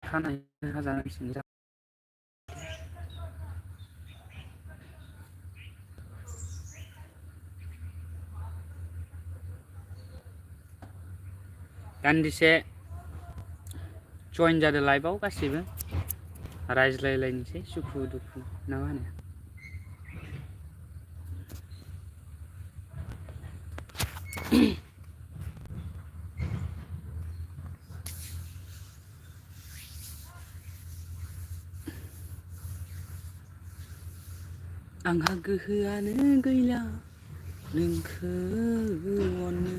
खानाय हाजानांसिगोन जा दान्दिसे जइन जादो लाइभआव गासैबो रायज्लायलायनोसै सुखु दुखु ना मा होनो आंहा गोहोआनो गैला नोंखौ अननो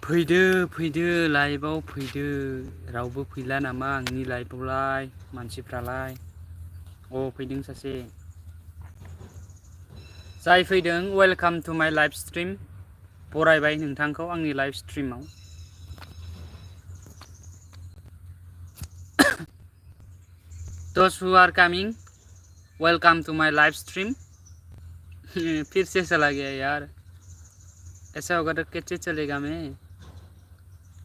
फैदो लाइभआव फैदो रावबो फैला नामा आंनि लाइभआवलाय मानसिफ्रालाय फैदों सासे जाय फैदों welcome to my live stream बरायबाय नोंथांखौ आंनि लाइभ स्ट्रिमाव those who are coming welcome to my live stream फिर से चला गया यार ऐसा होगा तो कैसे चलेगा मैं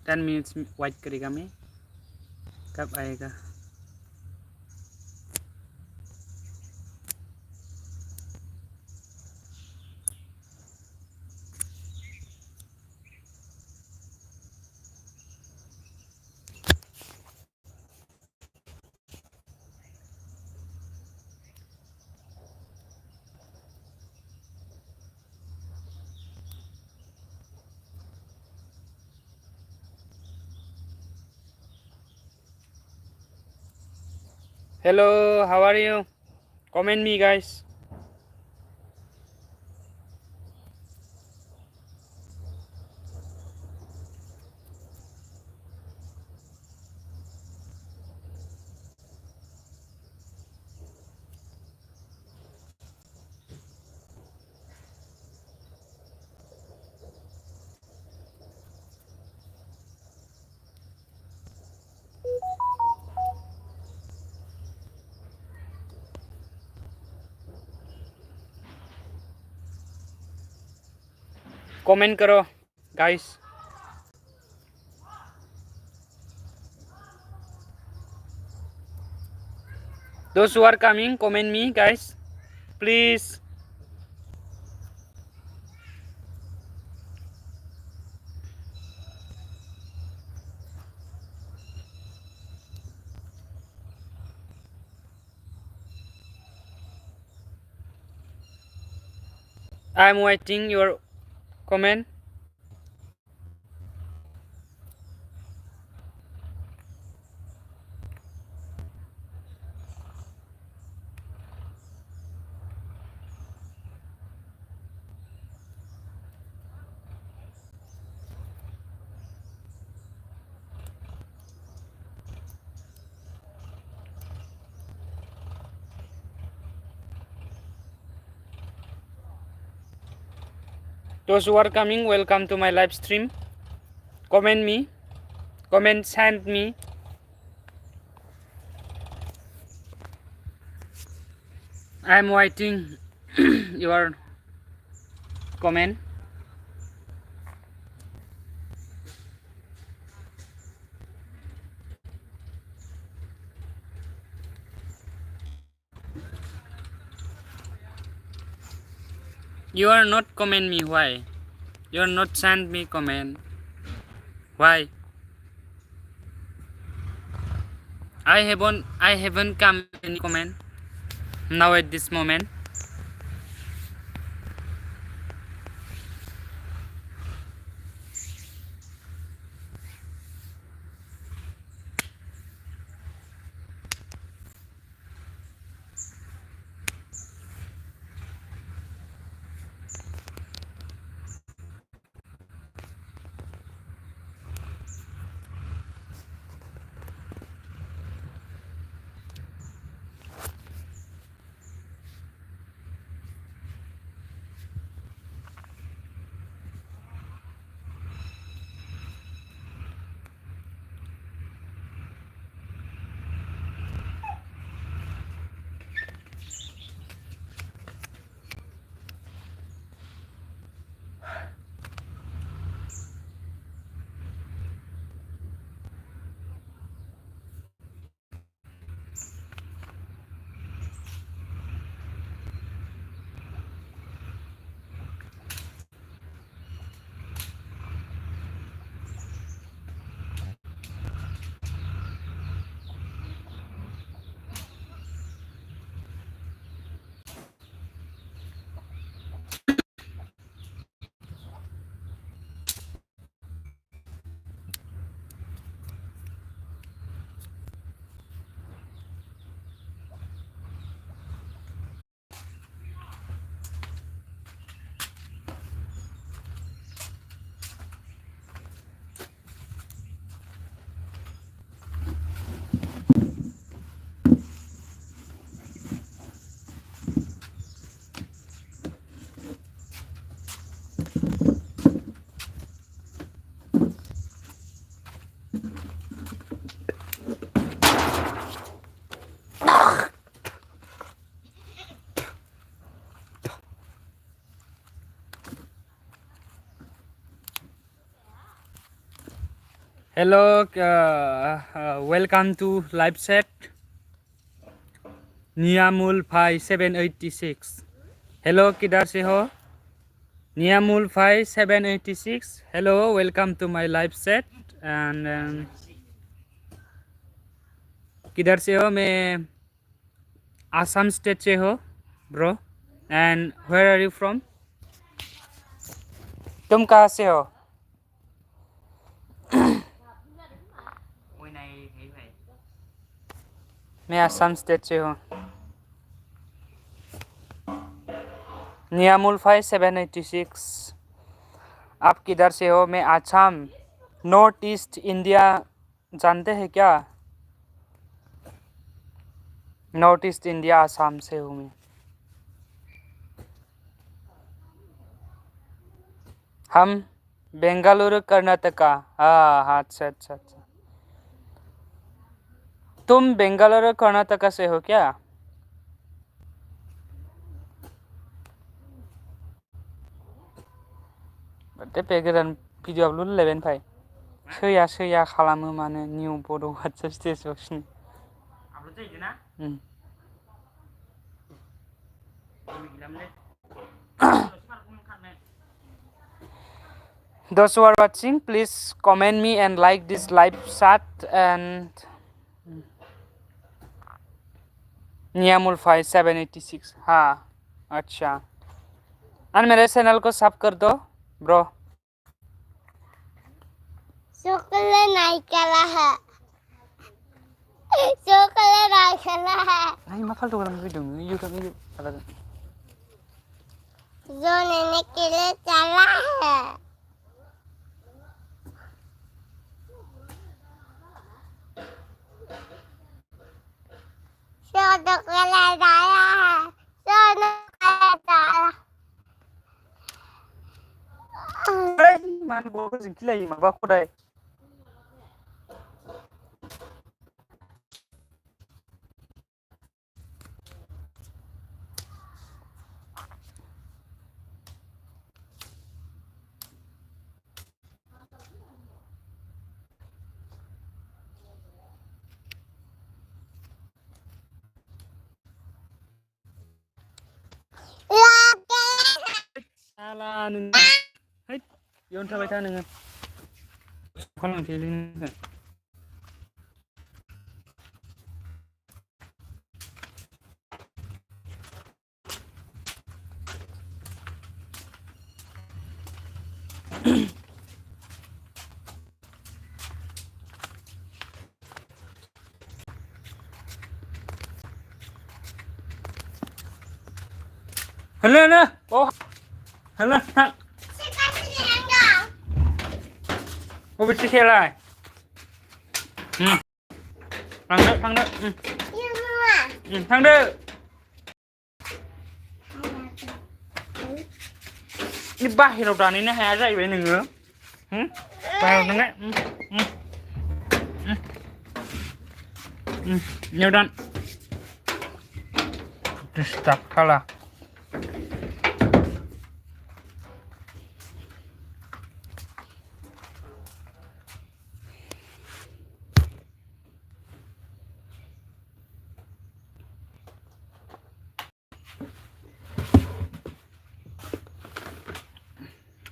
10 मिनट्स वेट करेगा मैं कब आएगा Hello, how are you? Comment me, guys. Comment करो, guys. Those who are coming, comment me, guys. Please. I'm waiting your comment. Those who are coming, welcome to my live stream. Comment me. Comment send me. I'm waiting your comment. You are not comment me. Why? You are not send me comment. Why? I haven't come any comment now at this moment. Hello, welcome to live chat. Niamul 5786. Hello, किधर से हो? Niamul 5786. Hello, welcome to my live chat. And किधर से हो? मैं Assam state से हो, bro. And where are you from? तुम कहाँ से हो? मैं आसाम स्टेट से हूँ। नियामुल 5786। आप किधर से हो? मैं आसाम, नॉर्थ ईस्ट इंडिया जानते हैं क्या? नॉर्थ ईस्ट इंडिया आसाम से हूँ मैं। हम बेंगलुरु कर्नाटका। हाँ, अच्छा अच्छा अच्छा। तुम बेंगलुरु कर्नाटका से हो क्या? बे गोदान भिडिअ आपल'ड होलायबाय ओमफ्राय सैया खालामो मानो निउ बड' वाट्सएप स्टेटासनि। Those who are watching, please comment me and like this live chat and नियामुल 5786। हाँ, अच्छा। और मेरे चैनल को सब कर दो, ब्रो। Chocolate नहीं करा है। Chocolate नहीं करा है। नहीं मा फाल्तु खालामनो फैदों इउटुब आलादा। जो लेने के लिए चला है। chocolate लाया है। chocolate लाया। अरे मान बोलखौ जिंखिलायो माबा खदाय। साला नों हैद बेयावनो थाबाय था नोङो। खालामसैलै नोङो। हेलो ओ हेलो बबेथि खेलाय? थांदो थांदो। बाहेराव दानहैनो हाया जाहैबाय नोङो। बाहेराव थांनाय। इयाव दान। डिस्टार्ब खाला।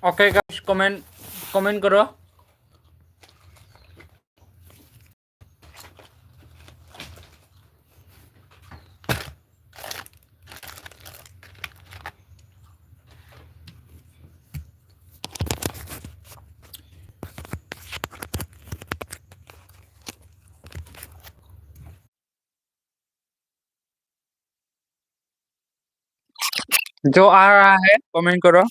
ओके गाइस, कमेंट करो। जो आ रहा है कमेंट करो।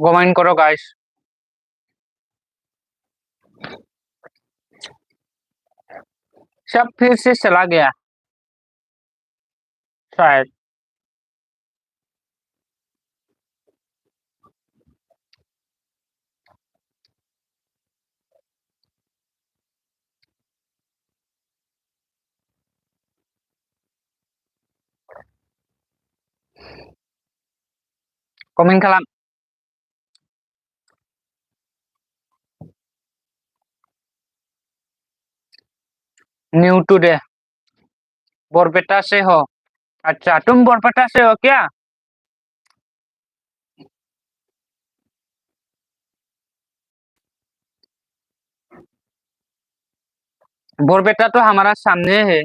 कमेंट करो गाइस। सब फिर से चला गया शायद। कमेन्ट खालाम न्यू टुडे बरपेटा से हो अच्छा तुम बरपेटा से हो क्या बरपेटा तो हमारा सामने है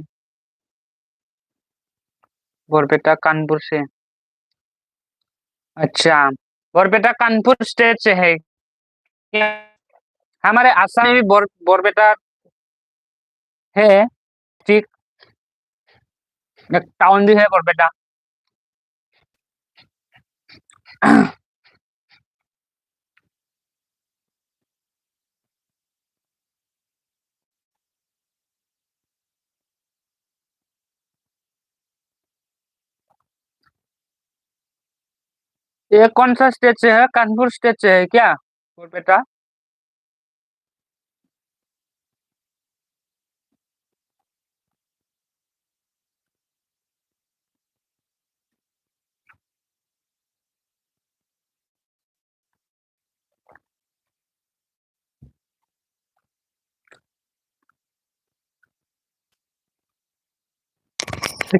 बरपेटा कानपुर से अच्छा बरपेटा कानपुर स्टेट से है क्या हमारे आसाम में भी बरपेटा है ठीक एक टाउन भी है बरपेटा ये कौन सा स्टेट से है कानपुर स्टेट से है क्या बरपेटा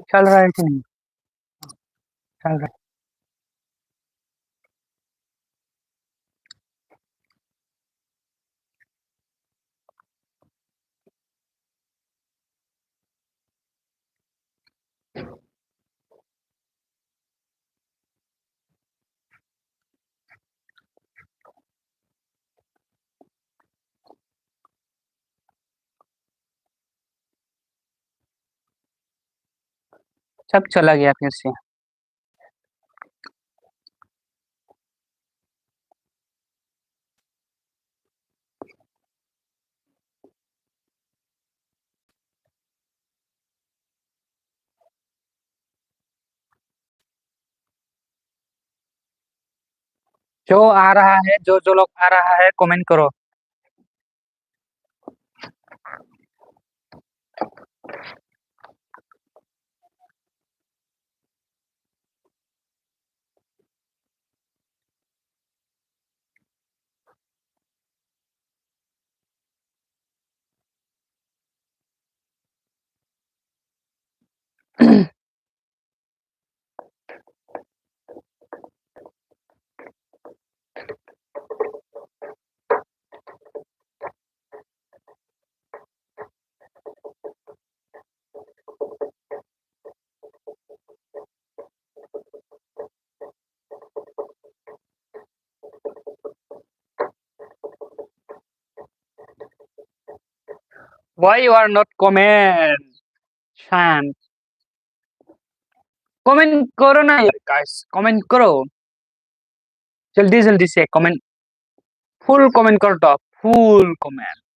चल रहा है कि नहीं चल रहा सब चला गया फिर से जो आ रहा है जो जो लोग आ रहा है कमेंट करो Why you are not comment? शांत कमेंट करो ना यार गाइस कमेंट करो जल्दी जल्दी से कमेंट फुल कमेंट करो तो फुल कमेंट